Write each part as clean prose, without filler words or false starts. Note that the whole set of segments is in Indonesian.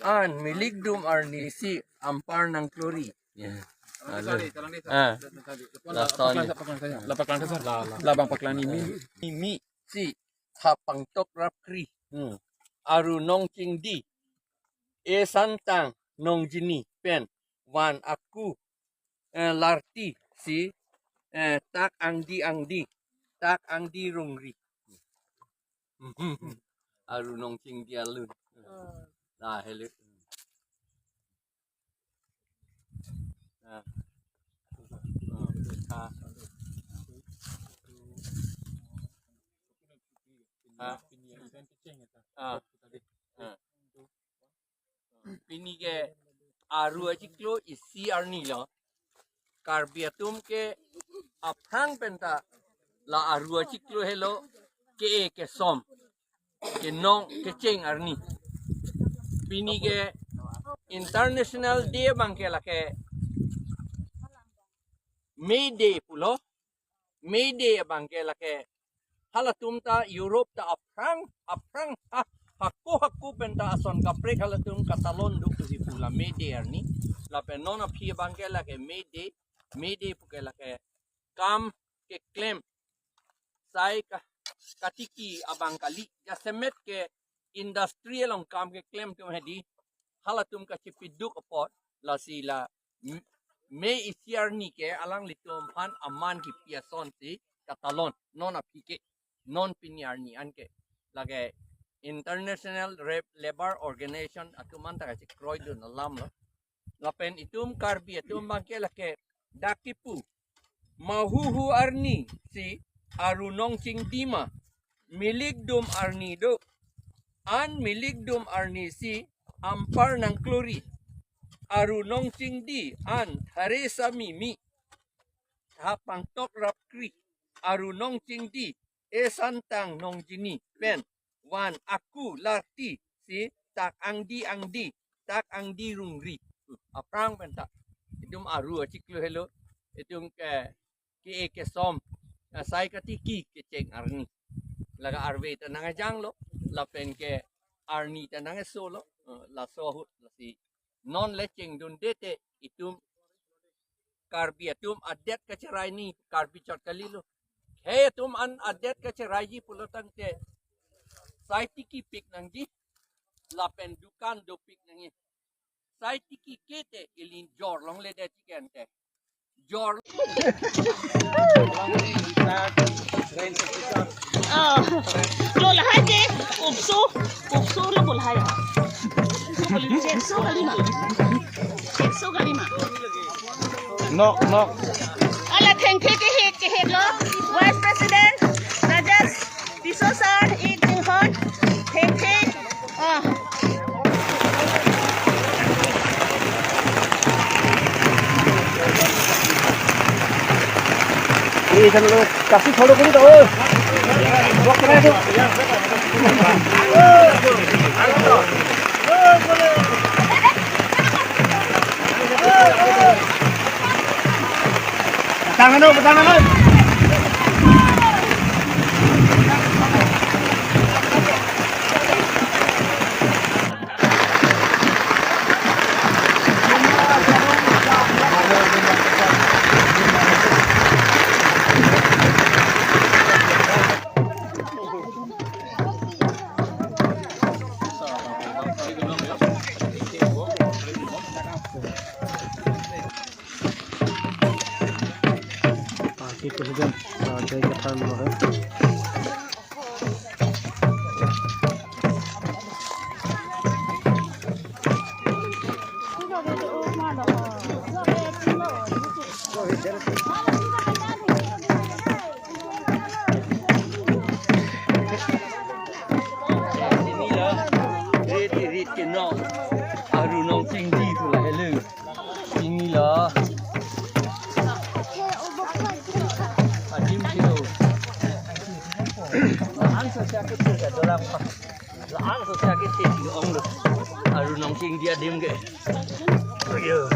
An miligdum arnisi ampar ng klori. Yeah. Lapaklan kasar. Labang paklan ini. Mi si hapangtok rapkri. Aru nong cingdi. E santang nong jini pen. Wan aku larti si tak angdi. Tak angdi rungri. Aru nong cingdi alun. Nah, hello. Pinige aru ajiklo isi arnila karbiatum ke aprang penta la aru ajiklo hello ke som ke nong ke ceng arni pinige international day bangke lake May Day pulo May Day bangke lake halatum ta Europe ta aprang hakku penta ason kaprek halatum katalon duk si pula May Day arni la penona phi bangke lake May Day puke lake kam ke claim sai ka katiki abang kali ya semet ke industrial ong kam ke claim tum hedi halatum ka chipiduk apot la sila me isiar ni ke alang litum han aman ki piason si katalon non apike non piniar ni anke lage international labor organization atuman ta si kroidun alam lo lapen itum karbi itum bangke lake dakipu mahuhu arni si arunong cingdima miligdum arni do an miligdum arni si ampar ng klori arunong cingdi an Teresa Mimi hapang tok rapkri arunong cingdi santang nong jini pen wan aku larti si tak angdi tak angdi rungri aprang penta itum aru achiklo hello itum ke som sai katiki ke ceng arni laga arve tanang janglo lapen ke arni tanang solo la sohut la si non leceng dun dete itum karbi atum adet kacerai ni karbi chot kalilo he tum an adet kacerai ji pulotang te sai tiki pik nang ji lapen dukan do pik nang sai tiki kete ilin jor long le de tiken te jor Lola haje upsu lo bolhaya. Cekso kali ma. Nok. Ala thank you ke he lo Vice President Rajas Disosar ik jinghon thank you. Ini kan lo kasih थोड़ा करी तो वक्त रहे तो Tangan. no. Aru nong tinggi tu lah lu. Inilah. Adim kilo. Ang sosial kita kat dalam. Ang sosial kita di ong lu. Aru nong tinggi adim ke. Ayo.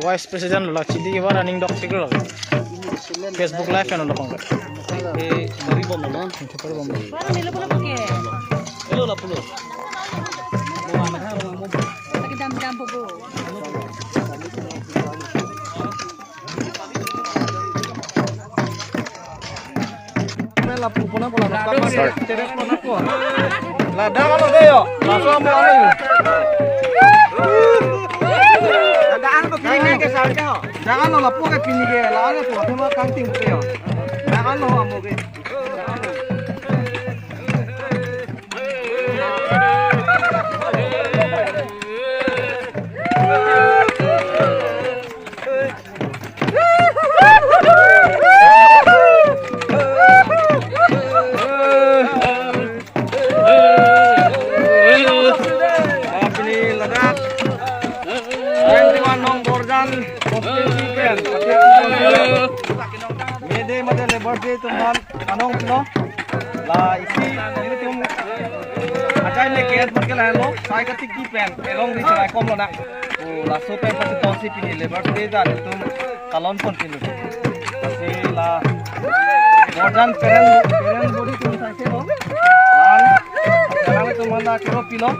Vice President lola chidi iba running dog siguro Facebook live kan udah pangkat Mari bom non. Para nilo pula pakai. Hello lah pulo. Pakai dam po. Mela pupuna pola start lada kalau deh yo langsung mau ambil jangan lo lapu ke pini ke lada tuh cuma kanting ke yo jangan lo amo ke Mede madale birthday tuman anong kilo la isi ini tum ajai le kes barke la lo sai ka tikki pen elong ri sai kom lo na o la so pen pati tonsi pini le birthday da le tum kalon pon pinu asi la modern peren body tum sai se lo lan sekarang itu mana kilo pilo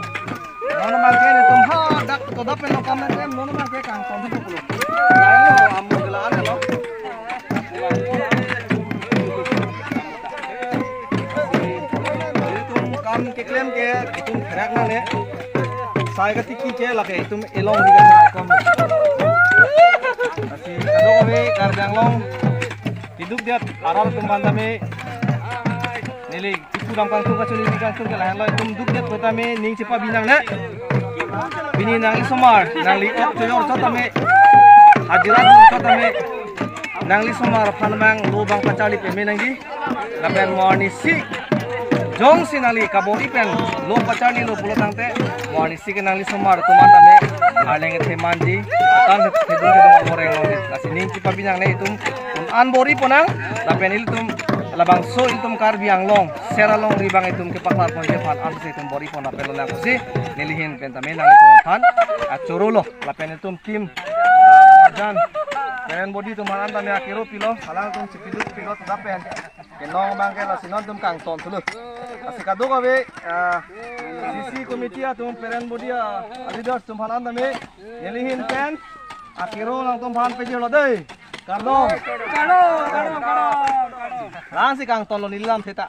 nono bangke le tum ha dak to da pen lo kam na tem nono bangke kang kon tu pulo lain lo amu gelan lo ke claim ke itum khrak na le sai ga tikki che la ke itum elong di ga kom asi kado me kar janglong hiduk dia aral tum bandame nili ipu dam kang tu ka chuli ni kang tu ke la lo itum duk dia kota me ning cepa binang na bini nang isomar nang li ok toyor chota me hadirat chota me nang li somar phanmang lo bang pachali pe me nang di la ben morni si Jong sinali kabori pen lo pachani lo pulo tangte morni si kenali somar tuman tame aleng the manji tan thedun thedun moreng lo kasi ning ci pabinang ne itum an bori ponang la pen il tum labang so il tum kar biang long sera long ribang itum ke paklar pon je phan an se tum bori pon apel na ko si nilihin pen tame nang itum phan a chorulo la pen itum tim jan pen body tuman an tame akiro pilo halang tum cipidut pilo dapen kenong bangke la sinon tum kang ton tulu asikado gawe CC committee tum parent body leaders tum hanan dame yelihin pen akiro lang tum han peje lo dei kardong lang si kang ton lo nilam theta